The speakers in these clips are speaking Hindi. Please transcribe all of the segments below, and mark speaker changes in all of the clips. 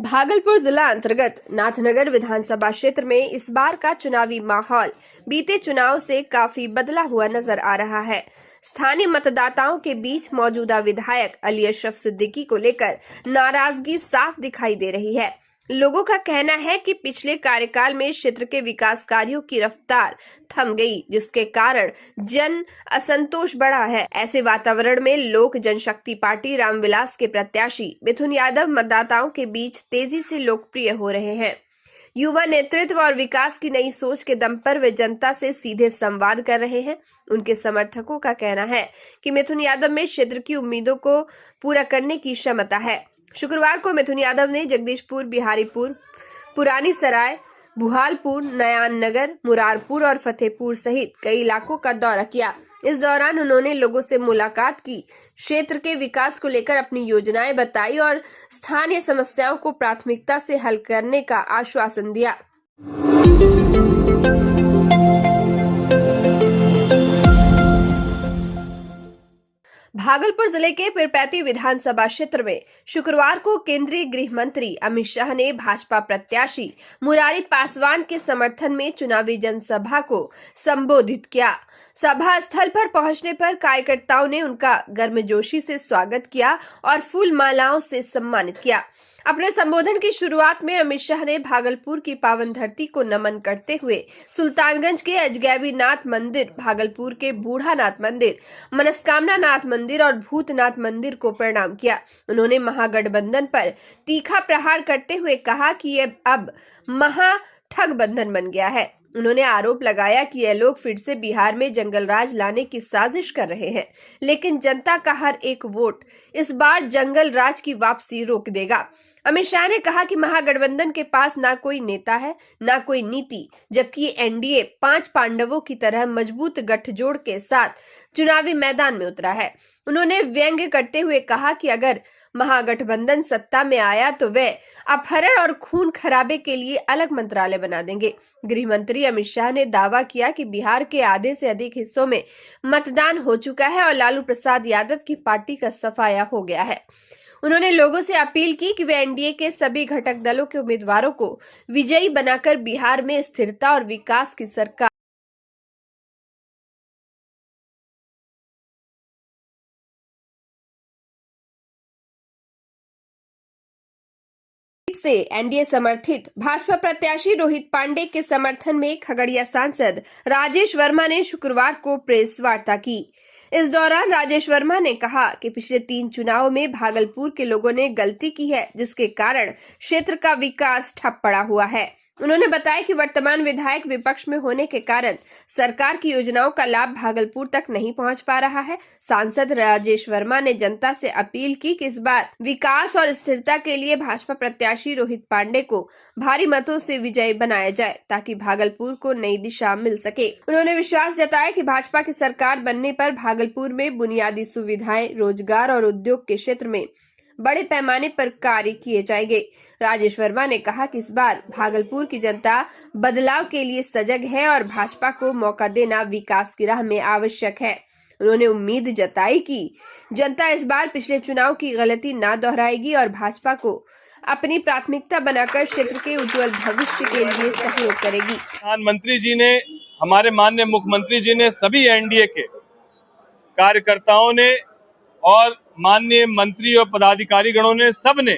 Speaker 1: भागलपुर जिला अंतर्गत नाथनगर विधानसभा क्षेत्र में इस बार का चुनावी माहौल बीते चुनाव से काफी बदला हुआ नजर आ रहा है। स्थानीय मतदाताओं के बीच मौजूदा विधायक अली अशरफ सिद्दीकी को लेकर नाराजगी साफ दिखाई दे रही है। लोगों का कहना है कि पिछले कार्यकाल में क्षेत्र के विकास कार्यों की रफ्तार थम गई, जिसके कारण जन असंतोष बढ़ा है। ऐसे वातावरण में लोक जनशक्ति पार्टी रामविलास के प्रत्याशी मिथुन यादव मतदाताओं के बीच तेजी से लोकप्रिय हो रहे हैं। युवा नेतृत्व और विकास की नई सोच के दम पर वे जनता से सीधे संवाद कर रहे हैं। उनके समर्थकों का कहना है कि मिथुन यादव में क्षेत्र की उम्मीदों को पूरा करने की क्षमता है। शुक्रवार को मिथुन यादव ने जगदीशपुर, बिहारीपुर, पुरानी सराय, बुहालपुर, नयान नगर, मुरारपुर और फतेहपुर सहित कई इलाकों का दौरा किया। इस दौरान उन्होंने लोगों से मुलाकात की, क्षेत्र के विकास को लेकर अपनी योजनाएं बताई और स्थानीय समस्याओं को प्राथमिकता से हल करने का आश्वासन दिया। भागलपुर जिले के पीरपैंती विधानसभा क्षेत्र में शुक्रवार को केंद्रीय गृह मंत्री अमित शाह ने भाजपा प्रत्याशी मुरारी पासवान के समर्थन में चुनावी जनसभा को संबोधित किया। सभा स्थल पर पहुंचने पर कार्यकर्ताओं ने उनका गर्मजोशी से स्वागत किया और फूल मालाओं से सम्मानित किया। अपने संबोधन की शुरुआत में अमित शाह ने भागलपुर की पावन धरती को नमन करते हुए सुल्तानगंज के अजगैबी नाथ मंदिर, भागलपुर के बूढ़ा नाथ मंदिर, मनस्कामना नाथ मंदिर और भूतनाथ मंदिर को प्रणाम किया। उन्होंने महागठबंधन पर तीखा प्रहार करते हुए कहा कि यह अब महाठगबंधन बन गया है। उन्होंने आरोप लगाया कि ये लोग फिर से बिहार में जंगल राज लाने की साजिश कर रहे हैं, लेकिन जनता का हर एक वोट इस बार जंगल राज की वापसी रोक देगा। अमित शाह ने कहा कि महागठबंधन के पास ना कोई नेता है, ना कोई नीति, जबकि एनडीए 5 पांडवों की तरह मजबूत गठजोड़ के साथ चुनावी मैदान में उतरा है। उन्होंने व्यंग्य करते हुए कहा कि अगर महागठबंधन सत्ता में आया तो वे अपहरण और खून खराबे के लिए अलग मंत्रालय बना देंगे। गृह मंत्री अमित शाह ने दावा किया कि बिहार के आधे से अधिक हिस्सों में मतदान हो चुका है और लालू प्रसाद यादव की पार्टी का सफाया हो गया है। उन्होंने लोगों से अपील की कि वे एनडीए के सभी घटक दलों के उम्मीदवारों को विजयी बनाकर बिहार में स्थिरता और विकास की सरकार से एनडीए समर्थित भाजपा प्रत्याशी रोहित पांडे के समर्थन में खगड़िया सांसद राजेश वर्मा ने शुक्रवार को प्रेस वार्ता की। इस दौरान राजेश वर्मा ने कहा कि पिछले 3 चुनावों में भागलपुर के लोगों ने गलती की है, जिसके कारण क्षेत्र का विकास ठप पड़ा हुआ है। उन्होंने बताया कि वर्तमान विधायक विपक्ष में होने के कारण सरकार की योजनाओं का लाभ भागलपुर तक नहीं पहुंच पा रहा है। सांसद राजेश वर्मा ने जनता से अपील की कि इस बार विकास और स्थिरता के लिए भाजपा प्रत्याशी रोहित पांडे को भारी मतों से विजयी बनाया जाए, ताकि भागलपुर को नई दिशा मिल सके। उन्होंने विश्वास जताया कि भाजपा की सरकार बनने पर भागलपुर में बुनियादी सुविधाएं, रोजगार और उद्योग के क्षेत्र में बड़े पैमाने पर कार्य किए जाएंगे। राजेश वर्मा ने कहा कि इस बार भागलपुर की जनता बदलाव के लिए सजग है और भाजपा को मौका देना विकास की राह में आवश्यक है। उन्होंने उम्मीद जताई कि जनता इस बार पिछले चुनाव की गलती न दोहराएगी और भाजपा को अपनी प्राथमिकता बनाकर क्षेत्र के उज्जवल भविष्य के लिए सहयोग करेगी।
Speaker 2: प्रधानमंत्री जी ने, हमारे माननीय मुख्यमंत्री जी ने, सभी एनडीए के कार्यकर्ताओं ने और माननीय मंत्री और पदाधिकारी गणों ने, सबने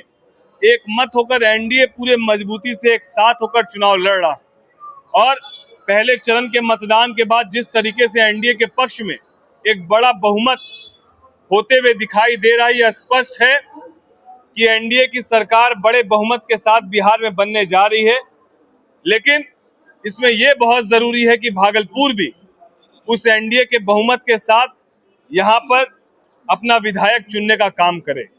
Speaker 2: एक मत होकर एनडीए पूरे मजबूती से एक साथ होकर चुनाव लड़ रहा है। और पहले चरण के मतदान के बाद जिस तरीके से एनडीए के पक्ष में एक बड़ा बहुमत होते हुए दिखाई दे रहा है, यह स्पष्ट है कि एनडीए की सरकार बड़े बहुमत के साथ बिहार में बनने जा रही है। लेकिन इसमें यह बहुत जरूरी है कि भागलपुर भी उस एनडीए के बहुमत के साथ यहाँ पर अपना विधायक चुनने का काम करे।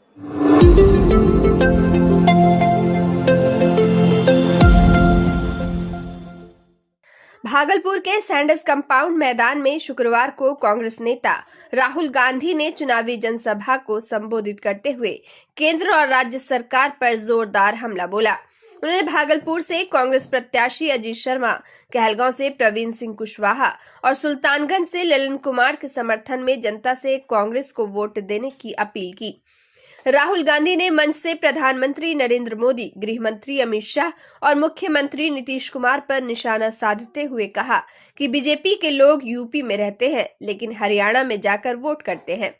Speaker 1: भागलपुर के सैंडर्स कंपाउंड मैदान में शुक्रवार को कांग्रेस नेता राहुल गांधी ने चुनावी जनसभा को संबोधित करते हुए केंद्र और राज्य सरकार पर जोरदार हमला बोला। उन्होंने भागलपुर से कांग्रेस प्रत्याशी अजीत शर्मा, कहलगांव से प्रवीण सिंह कुशवाहा और सुल्तानगंज से ललन कुमार के समर्थन में जनता से कांग्रेस को वोट देने की अपील की। राहुल गांधी ने मंच से प्रधानमंत्री नरेंद्र मोदी, गृह मंत्री अमित शाह और मुख्यमंत्री नीतीश कुमार पर निशाना साधते हुए कहा कि बीजेपी के लोग यूपी में रहते हैं लेकिन हरियाणा में जाकर वोट करते हैं।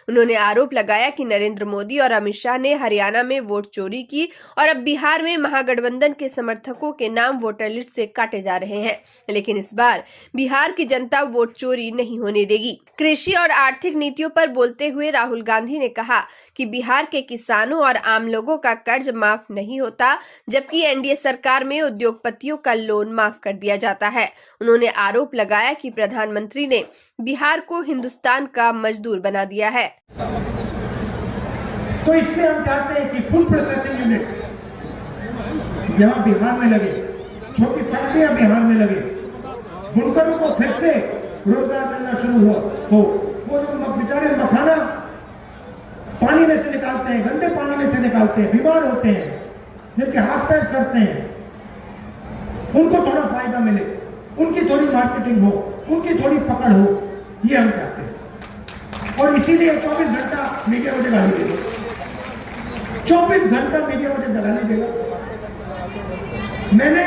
Speaker 1: उन्होंने आरोप लगाया कि नरेंद्र मोदी और अमित शाह ने हरियाणा में वोट चोरी की और अब बिहार में महागठबंधन के समर्थकों के नाम वोटर लिस्ट से काटे जा रहे हैं, लेकिन इस बार बिहार की जनता वोट चोरी नहीं होने देगी। कृषि और आर्थिक नीतियों पर बोलते हुए राहुल गांधी ने कहा कि बिहार के किसानों और आम लोगों का कर्ज माफ नहीं होता, जबकि एनडीए सरकार में उद्योगपतियों का लोन माफ कर दिया जाता है। उन्होंने आरोप लगाया कि प्रधानमंत्री ने बिहार को हिंदुस्तान का मजदूर बना दिया है।
Speaker 3: तो इसलिए हम चाहते हैं कि फुल प्रोसेसिंग यूनिट यहाँ बिहार में लगे, छोटी फैक्ट्रियां बिहार में लगे, बुनकरों को फिर से रोजगार मिलना शुरू हो। वो जो बेचारे मखाना पानी में से निकालते हैं, गंदे पानी में से निकालते हैं, बीमार होते हैं, जिनके हाथ पैर सड़ते हैं, उनको थोड़ा फायदा मिले, उनकी थोड़ी मार्केटिंग हो, उनकी थोड़ी पकड़ हो, ये हम चाहते हैं। और इसीलिए 24 घंटा मीडिया मुझे गाली देगा, 24 घंटा मीडिया मुझे गाली देगा। मैंने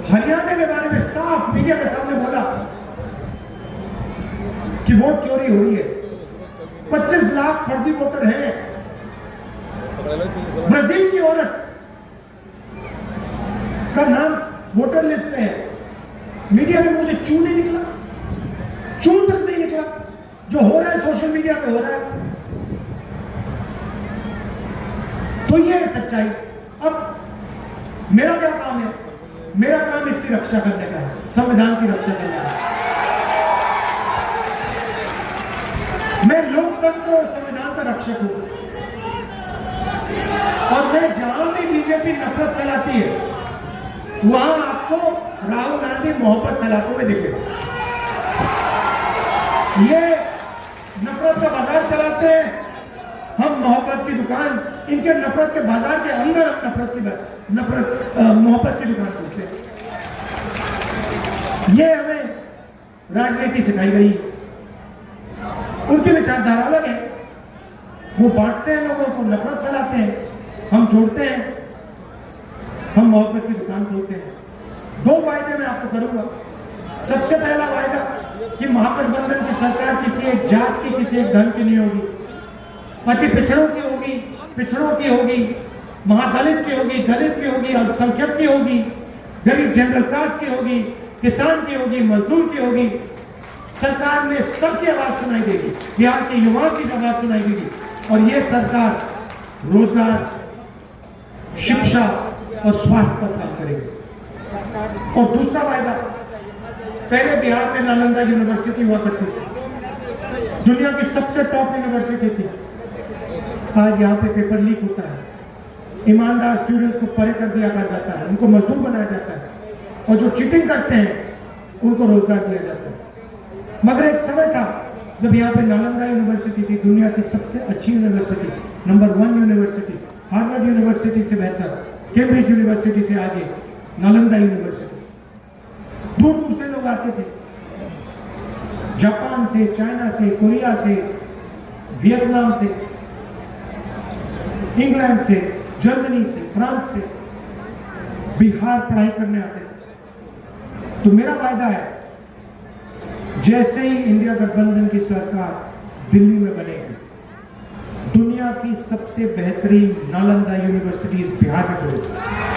Speaker 3: हरियाणा के बारे में साफ मीडिया के सामने बोला कि वोट चोरी हो रही है, 25 लाख फर्जी वोटर हैं। ब्राजील की औरत का नाम वोटर लिस्ट में है, मीडिया के मुंह से चू नहीं निकला, चू तक नहीं निकला। जो हो रहा है सोशल मीडिया पे हो रहा है। तो ये है सच्चाई। अब मेरा क्या काम है? मेरा काम इसकी रक्षा करने का है, संविधान की रक्षा करने का है। मैं लोकतंत्र और संविधान का रक्षक हूं और मैं जहां भी बीजेपी नफरत फैलाती है वहां आपको राहुल गांधी मोहब्बत फैलाते हुए दिखेगा। ये नफरत का बाजार चलाते हैं, हम मोहब्बत की दुकान, इनके नफरत के बाजार के अंदर हम मोहब्बत की दुकान खोलते हैं। ये हमें राजनीति सिखाई गई। उनकी विचारधारा अलग है, वो बांटते हैं लोगों को, नफरत फैलाते हैं, हम जोड़ते हैं, हम मोहब्बत की दुकान खोलते हैं। 2 वायदे मैं आपको करूंगा। सबसे पहला वायदा कि महागठबंधन की सरकार किसी एक जात की, किसी एक धर्म की नहीं होगी, अति पिछड़ों की होगी, पिछड़ों की होगी, महादलित की होगी, दलित की होगी, अल्पसंख्यक की होगी, गरीब जनरल कास्ट की होगी, किसान की होगी, मजदूर की होगी। सरकार में सबकी आवाज सुनाई देगी, बिहार के युवाओं की आवाज सुनाई देगी और ये सरकार रोजगार, शिक्षा और स्वास्थ्य पर काम करेगी। और दूसरा वायदा, पहले बिहार में नालंदा यूनिवर्सिटी हुआ करती थी, दुनिया की सबसे टॉप यूनिवर्सिटी थी। आज यहाँ पे पेपर लीक होता है, ईमानदार स्टूडेंट्स को परे कर दिया जाता है, उनको मजदूर बनाया जाता है और जो चीटिंग करते हैं उनको रोजगार दिया जाता है। मगर एक समय था जब यहाँ पे नालंदा यूनिवर्सिटी थी, दुनिया की सबसे अच्छी university, number 1 university, Harvard university से बेहतर, कैम्ब्रिज यूनिवर्सिटी से आगे नालंदा यूनिवर्सिटी। दूर दूर से लोग आते थे, जापान से, चाइना से, कोरिया से, वियतनाम से, इंग्लैंड से, जर्मनी से, फ्रांस से बिहार पढ़ाई करने आते थे। तो मेरा वायदा है, जैसे ही इंडिया गठबंधन की सरकार दिल्ली में बनेगी, दुनिया की सबसे बेहतरीन नालंदा यूनिवर्सिटी इस बिहार में खुलेगी।